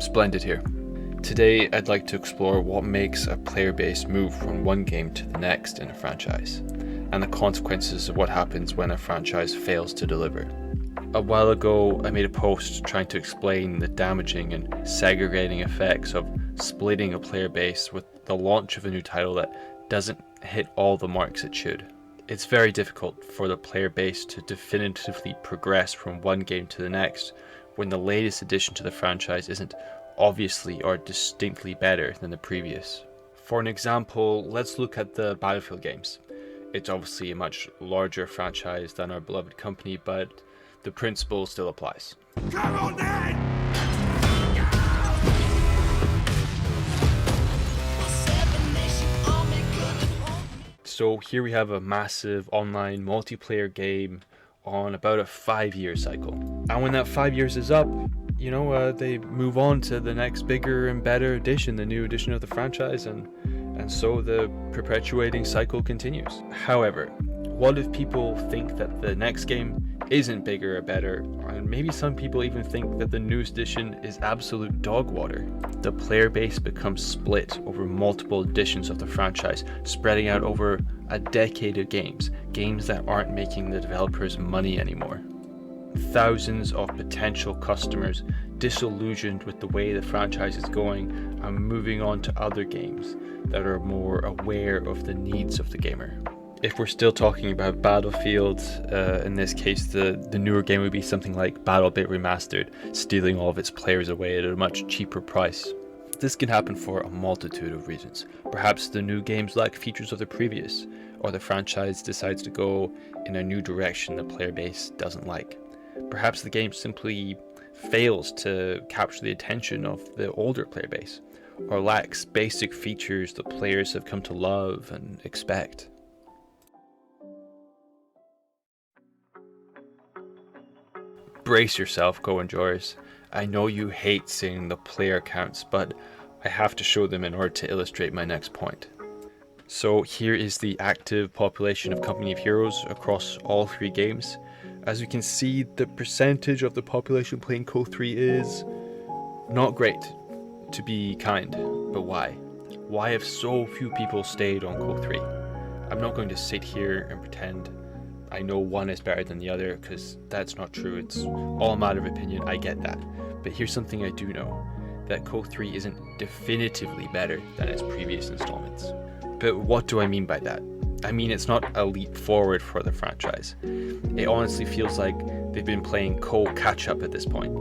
Splendid here. Today I'd like to explore what makes a player base move from one game to the next in a franchise, and the consequences of what happens when a franchise fails to deliver. A while ago I made a post trying to explain the damaging and segregating effects of splitting a player base with the launch of a new title that doesn't hit all the marks it should. It's very difficult for the player base to definitively progress from one game to the next when the latest addition to the franchise isn't obviously or distinctly better than the previous. For an example, let's look at the Battlefield games. It's obviously a much larger franchise than our beloved company, but the principle still applies. Come on then! So here we have a massive online multiplayer game on about a 5-year cycle. And when that 5 years is up, they move on to the next bigger and better edition, the new edition of the franchise, and so the perpetuating cycle continues. However, what if people think that the next game isn't bigger or better, and maybe some people even think that the newest edition is absolute dog water? The player base becomes split over multiple editions of the franchise, spreading out over a decade of games that aren't making the developers money anymore. Thousands of potential customers disillusioned with the way the franchise is going and moving on to other games that are more aware of the needs of the gamer. If we're still talking about Battlefield, in this case the newer game would be something like BattleBit Remastered, stealing all of its players away at a much cheaper price. This can happen for a multitude of reasons. Perhaps the new games lack features of the previous, or the franchise decides to go in a new direction the player base doesn't like. Perhaps the game simply fails to capture the attention of the older player base, or lacks basic features the players have come to love and expect. Brace yourself, Go enjoyers. I know you hate seeing the player counts, but I have to show them in order to illustrate my next point. So here is the active population of Company of Heroes across all 3 games. As you can see, the percentage of the population playing COH3 is not great, to be kind. But why? Why have so few people stayed on COH3? I'm not going to sit here and pretend I know one is better than the other, because that's not true. It's all a matter of opinion, I get that. But here's something I do know, that COH3 isn't definitively better than its previous installments. But what do I mean by that? I mean, it's not a leap forward for the franchise. It honestly feels like they've been playing catch-up at this point.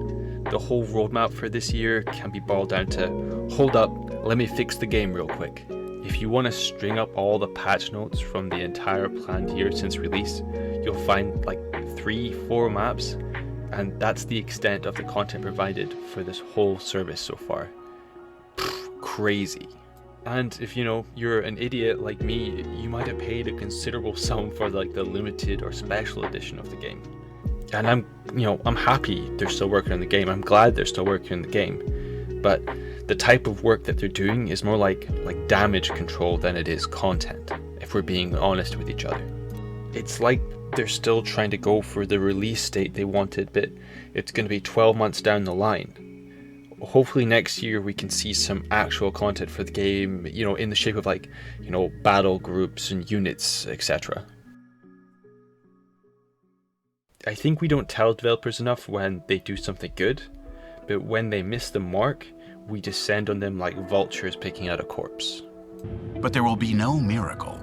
The whole roadmap for this year can be boiled down to, hold up, let me fix the game real quick. If you want to string up all the patch notes from the entire planned year since release, you'll find like 3-4 maps, and that's the extent of the content provided for this whole service so far. Crazy. And if you're an idiot like me, you might have paid a considerable sum for the limited or special edition of the game. And I'm happy they're still working on the game. I'm glad they're still working on the game. But the type of work that they're doing is more like damage control than it is content, if we're being honest with each other. It's like they're still trying to go for the release date they wanted, but it's going to be 12 months down the line. Hopefully next year we can see some actual content for the game, in the shape of battle groups and units, etc. I think we don't tell developers enough when they do something good, but when they miss the mark, we descend on them like vultures picking out a corpse. But there will be no miracle.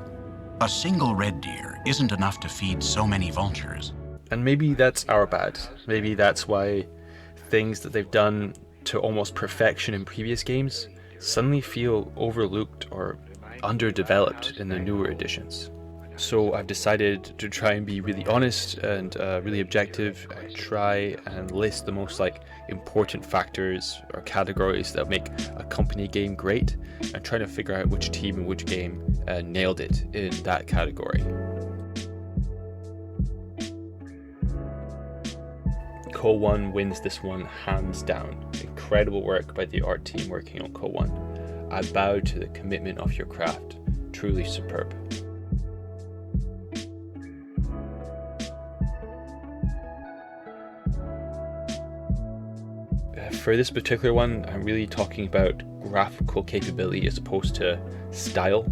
A single red deer isn't enough to feed so many vultures. And maybe that's our bad. Maybe that's why things that they've done to almost perfection in previous games suddenly feel overlooked or underdeveloped in the newer editions. So I've decided to try and be really honest and really objective, and try and list the most important factors or categories that make a company game great, and try to figure out which team and which game nailed it in that category. COH1 wins this one hands down. Incredible work by the art team working on COH1. I bow to the commitment of your craft. Truly superb. for this particular one, I'm really talking about graphical capability as opposed to style.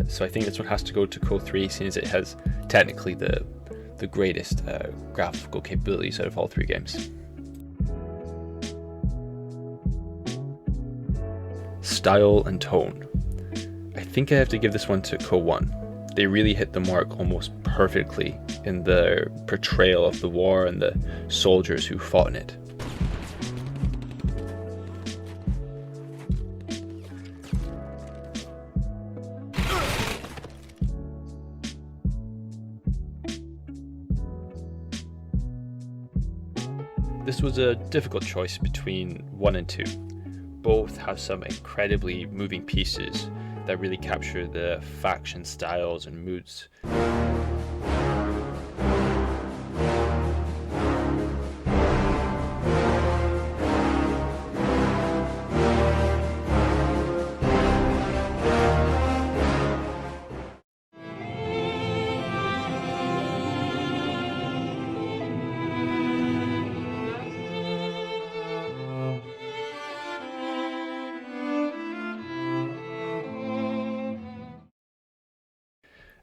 So I think this one has to go to COH3, seeing as it has technically the greatest graphical capabilities out of all three games. Style and tone. I think I have to give this one to COH1. They really hit the mark almost perfectly in the portrayal of the war and the soldiers who fought in it. This was a difficult choice between 1 and 2. Both have some incredibly moving pieces that really capture the faction styles and moods.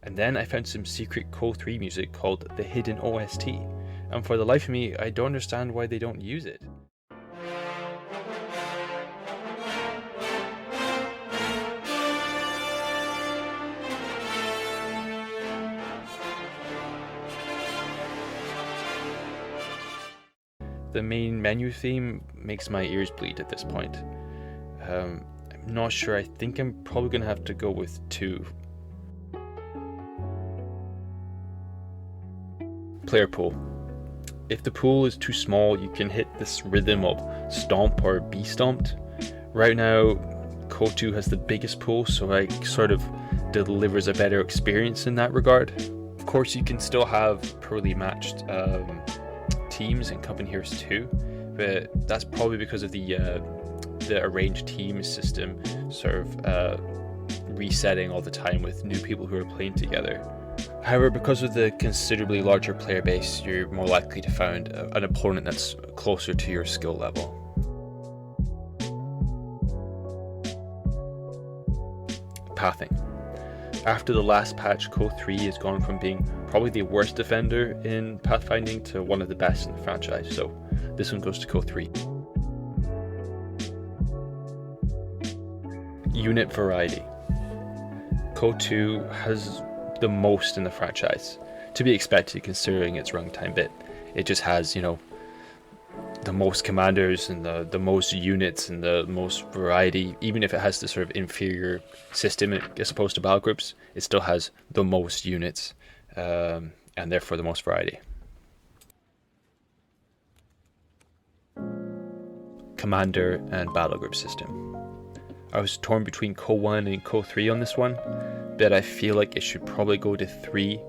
And then I found some secret COH3 music called the Hidden OST, and for the life of me, I don't understand why they don't use it. The main menu theme makes my ears bleed at this point. I'm not sure, I think I'm probably going to have to go with 2. Player pool. If the pool is too small, you can hit this rhythm of stomp or be stomped. Right now, COH2 has the biggest pool, so it sort of delivers a better experience in that regard. Of course, you can still have poorly matched teams in Company Heroes 2, but that's probably because of the arranged team system sort of resetting all the time with new people who are playing together. However, because of the considerably larger player base, you're more likely to find an opponent that's closer to your skill level. Pathing. After the last patch, COH3 has gone from being probably the worst defender in pathfinding to one of the best in the franchise, so this one goes to COH3. Unit variety. COH2 has the most in the franchise, to be expected considering its runtime bit. It just has, you know, the most commanders and the most units and the most variety. Even if it has this sort of inferior system as opposed to Battlegroups, it still has the most units and therefore the most variety. Commander and Battlegroup system. I was torn between COH1 and COH3 on this one, but I feel like it should probably go to 3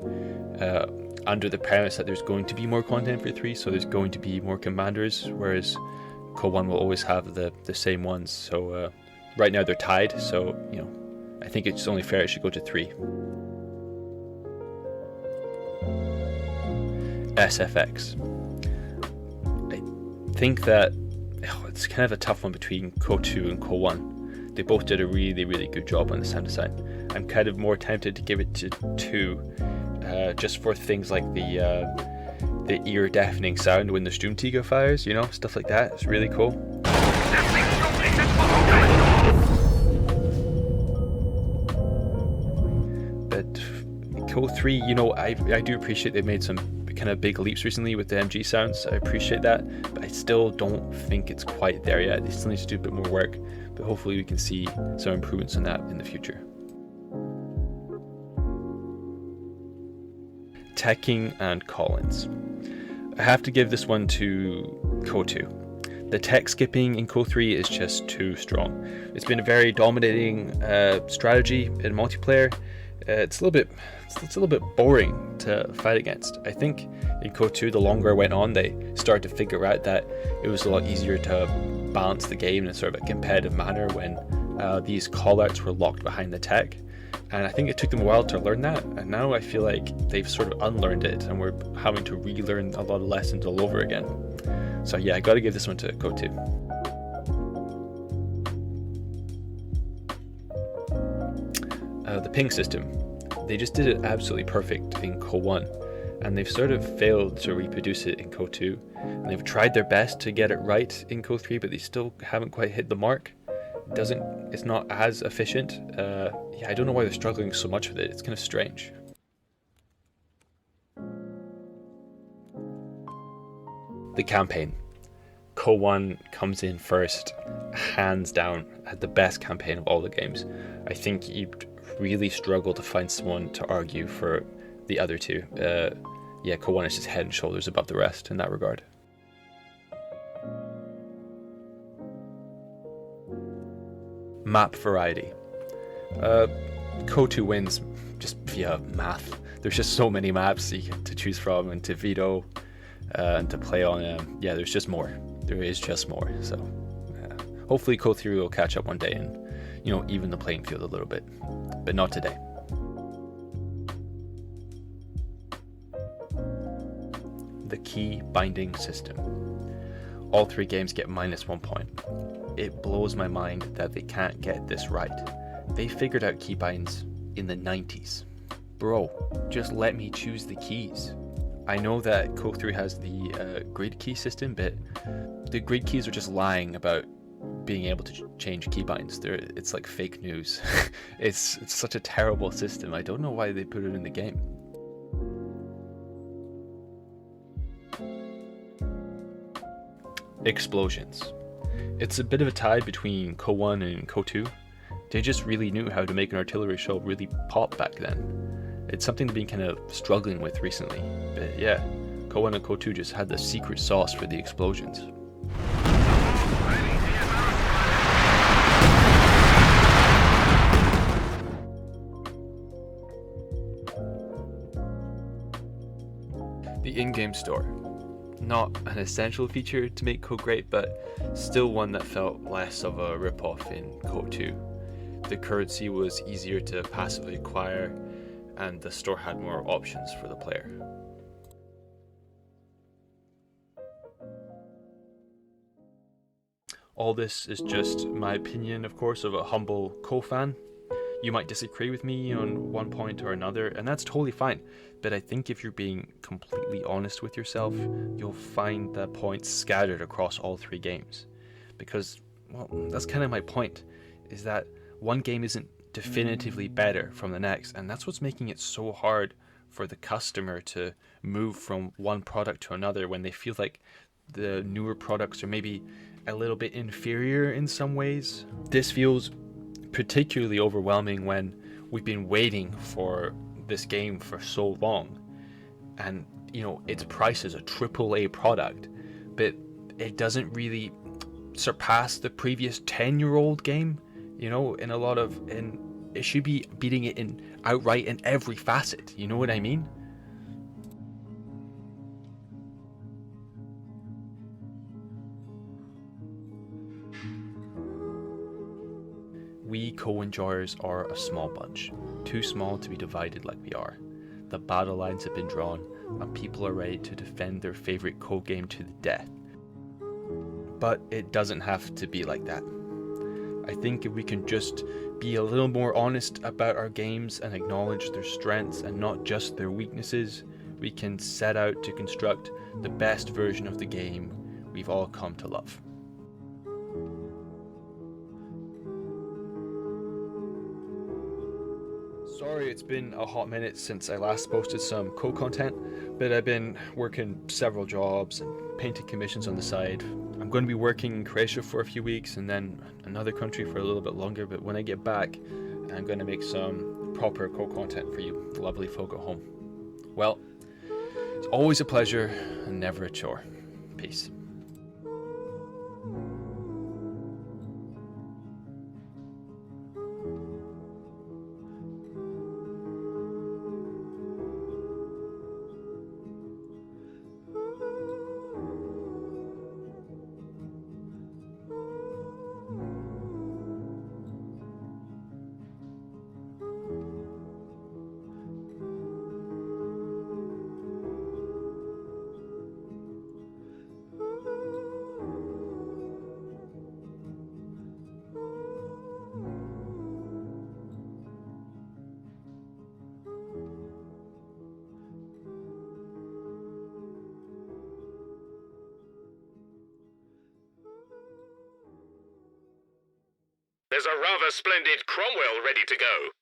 under the premise that there's going to be more content for 3, so there's going to be more commanders, whereas COH1 will always have the same ones. So right now they're tied, so you know, I think it's only fair it should go to 3. SFX. I think that it's kind of a tough one between COH2 and COH1. They both did a really, really good job on the sound design. I'm kind of more tempted to give it to 2, just for things like the ear-deafening sound when the Sturmtiger fires, you know, stuff like that. It's really cool. But COH3, you know, I do appreciate they've made some kind of big leaps recently with the MG sounds. I appreciate that, but I still don't think it's quite there yet. They still need to do a bit more work, but hopefully we can see some improvements on that in the future. Teching and call-ins. I have to give this one to COH2. The tech skipping in COH3 is just too strong. It's been a very dominating strategy in multiplayer. It's a little bit boring to fight against. I think in COH2, the longer it went on, they started to figure out that it was a lot easier to balance the game in a sort of a competitive manner when these callouts were locked behind the tech. And I think it took them a while to learn that, and now I feel like they've sort of unlearned it and we're having to relearn a lot of lessons all over again. So yeah, I gotta give this one to COH2. The ping system. They just did it absolutely perfect in COH1, and they've sort of failed to reproduce it in COH2. And they've tried their best to get it right in COH3, but they still haven't quite hit the mark. It's not as efficient. I don't know why they're struggling so much with it. It's kind of strange. The campaign. COH1 comes in first, hands down, had the best campaign of all the games. I think you'd really struggle to find someone to argue for the other two. COH1 is just head and shoulders above the rest in that regard. Map variety. COH2 wins just via math. There's just so many maps to choose from and to veto and to play on. There's just more. There is just more. So hopefully COH3 will catch up one day and even the playing field a little bit, but not today. The key binding system. All 3 games get -1 point. It blows my mind that they can't get this right. They figured out keybinds in the 90s. Bro, just let me choose the keys. I know that COH3 has the grid key system, but the grid keys are just lying about being able to change keybinds. It's like fake news. It's such a terrible system. I don't know why they put it in the game. Explosions. It's a bit of a tie between COH1 and COH2. They just really knew how to make an artillery shell really pop back then. It's something they've been kind of struggling with recently. But yeah, COH1 and COH2 just had the secret sauce for the explosions. The in-game store. Not an essential feature to make COH great, but still one that felt less of a rip-off in COH2. The currency was easier to passively acquire, and the store had more options for the player. All this is just my opinion, of course, of a humble COH fan. You might disagree with me on one point or another, and that's totally fine. But I think if you're being completely honest with yourself, you'll find the points scattered across all 3 games. Because, well, that's kind of my point, is that one game isn't definitively better from the next, and that's what's making it so hard for the customer to move from one product to another when they feel like the newer products are maybe a little bit inferior in some ways. This feels particularly overwhelming when we've been waiting for this game for so long, and its price is a AAA product, but it doesn't really surpass the previous 10-year-old game. It should be beating it in outright in every facet. You know what I mean? We COH enjoyers are a small bunch, too small to be divided like we are. The battle lines have been drawn, and people are ready to defend their favorite COH game to the death. But it doesn't have to be like that. I think if we can just be a little more honest about our games and acknowledge their strengths and not just their weaknesses, we can set out to construct the best version of the game we've all come to love. Sorry it's been a hot minute since I last posted some COH content, but I've been working several jobs and painting commissions on the side. I'm going to be working in Croatia for a few weeks and then another country for a little bit longer, but when I get back, I'm going to make some proper COH content for you lovely folk at home. Well, it's always a pleasure and never a chore. Peace. There's a rather splendid Cromwell ready to go.